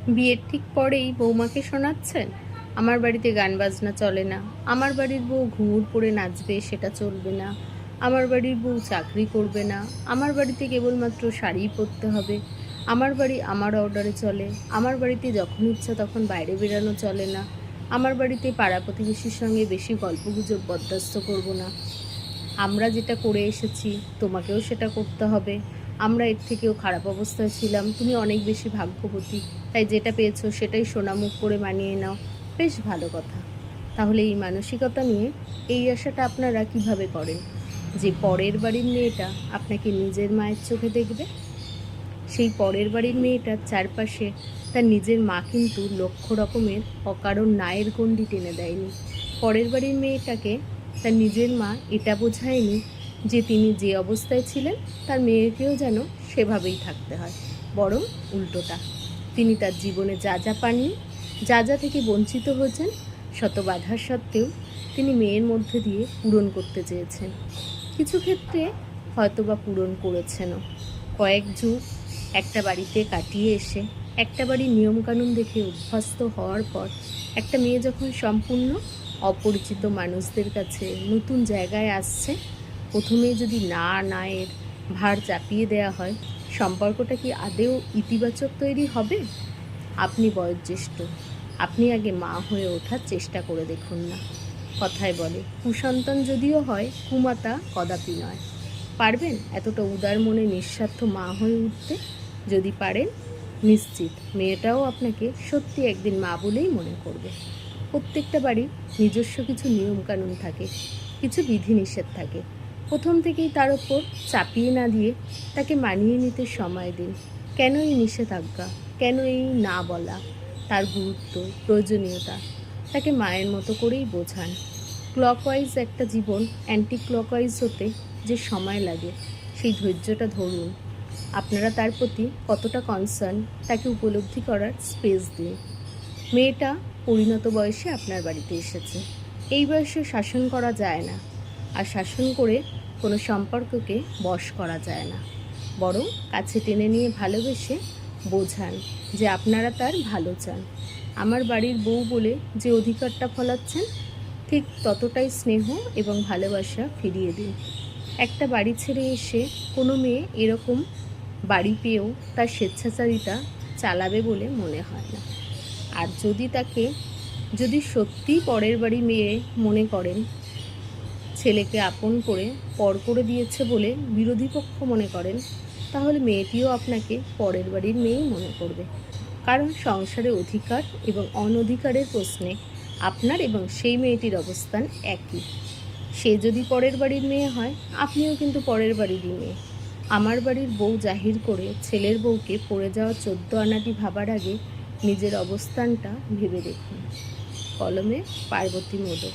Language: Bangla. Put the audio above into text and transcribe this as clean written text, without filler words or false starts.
বিয়ের ঠিক পরেই বৌমাকে শোনাচ্ছেন, আমার বাড়িতে গান বাজনা চলে না, আমার বাড়ির বউ ঘুঙুর পরে নাচবে সেটা চলবে না, আমার বাড়ির বউ চাকরি করবে না, আমার বাড়িতে কেবলমাত্র শাড়িই পরতে হবে, আমার বাড়ি আমার অর্ডারে চলে, আমার বাড়িতে যখন ইচ্ছা তখন বাইরে বেরানো চলে না, আমার বাড়িতে পাড়া প্রতিবেশীর সঙ্গে বেশি গল্পগুজব বরদাস্ত করব না, আমরা যেটা করে এসেছি তোমাকেও সেটা করতে হবে, আমরা এর থেকেও খারাপ অবস্থায় ছিলাম, তুমি অনেক বেশি ভাগ্যবতী, তাই যেটা পেয়েছো সেটাই সোনামুখ করে মানিয়ে নাও। বেশ ভালো কথা। তাহলে এই মানসিকতা নিয়ে এই আশাটা আপনারা কিভাবে করেন যে পরের বাড়ির মেয়েটা আপনাকে নিজের মায়ের চোখে দেখবে? সেই পরের বাড়ির মেয়েটার চারপাশে তার নিজের মা কিন্তু লক্ষ রকমের অকারণ নায়ের গণ্ডি টেনে দেয়নি। পরের বাড়ির মেয়েটাকে তার নিজের মা এটা বোঝায়নি যে তিনি যে অবস্থায় ছিলেন তার মেয়েকেও যেন সেভাবেই থাকতে হয়, বরং উল্টোটা। তিনি তার জীবনে যা যা পাননি, যা যা থেকে বঞ্চিত হয়েছেন, শত বাধার সত্ত্বেও তিনি মেয়ের মধ্যে দিয়ে পূরণ করতে চেয়েছেন। কিছু ক্ষেত্রে হয়তোবা পূরণ করেছেনও। কয়েক যুগ একটা বাড়িতে কাটিয়ে এসে একটা বাড়ির নিয়মকানুন দেখে অভ্যস্ত হওয়ার পর একটা মেয়ে যখন সম্পূর্ণ অপরিচিত মানুষদের কাছে নতুন জায়গায় আসছে, প্রথমেই যদি নায়ের ভার চাপিয়ে দেওয়া হয়, সম্পর্কটা কি আদৌ ইতিবাচক তৈরি হবে? আপনি বয়োজ্যেষ্ঠ, আপনি আগে মা হয়ে ওঠার চেষ্টা করে দেখুন না। কথায় বলে কুসন্তান যদিও হয়, কুমাতা কদাপি নয়। পারবেন এতটা উদার মনে নিঃস্বার্থ মা হয়ে উঠতে? যদি পারেন, নিশ্চিত মেয়েটাও আপনাকে সত্যি একদিন মা বলেই মনে করবে। প্রত্যেকটা বাড়ির নিজস্ব কিছু নিয়মকানুন থাকে, কিছু বিধিনিষেধ থাকে। প্রথম থেকেই তার ওপর চাপিয়ে না দিয়ে তাকে মানিয়ে নিতে সময় দিন। কেন এই নিষেধাজ্ঞা, কেন এই না বলা, তার গুরুত্ব, প্রয়োজনীয়তা তাকে মায়ের মতো করেই বোঝান। ক্লকওয়াইজ একটা জীবন অ্যান্টি ক্লকওয়াইজ হতে যে সময় লাগে, সেই ধৈর্যটা ধরুন। আপনারা তার প্রতি কতটা কনসার্ন তাকে উপলব্ধি করার স্পেস দিন। মেয়েটা পরিণত বয়সে আপনার বাড়িতে এসেছে। এই বয়সে শাসন করা যায় না, আর শাসন করে কোনো সম্পর্ককে বশ করা যায় না। বরং কাছে টেনে নিয়ে ভালোবেসে বোঝান যে আপনারা তার ভালো চান। আমার বাড়ির বউ বলে যে অধিকারটা ফলাচ্ছেন, ঠিক ততটাই স্নেহ এবং ভালোবাসা ফিরিয়ে দিন। একটা বাড়ি ছেড়ে এসে কোনো মেয়ে এরকম বাড়ি পেয়েও তার স্বেচ্ছাচারিতা চালাবে বলে মনে হয় না। আর যদি সত্যিই পরের বাড়ি মেয়ে মনে করেন, ছেলেকে আপন করে পর করে দিয়েছে বলে বিরোধী পক্ষ মনে করেন, তাহলে মেয়েটিও আপনাকে পরের বাড়ির মেয়েই মনে করবে। কারণ সংসারে অধিকার এবং অনধিকারের প্রশ্নে আপনার এবং সেই মেয়েটির অবস্থান একই। সে যদি পরের বাড়ির মেয়ে হয়, আপনিও কিন্তু পরের বাড়িরই মেয়ে। আমার বাড়ির বউ জাহির করে ছেলের বউকে পড়ে যাওয়া 14 আনাটি ভাবার আগে নিজের অবস্থানটা ভেবে দেখুন। কলমে পার্বতী মোদক।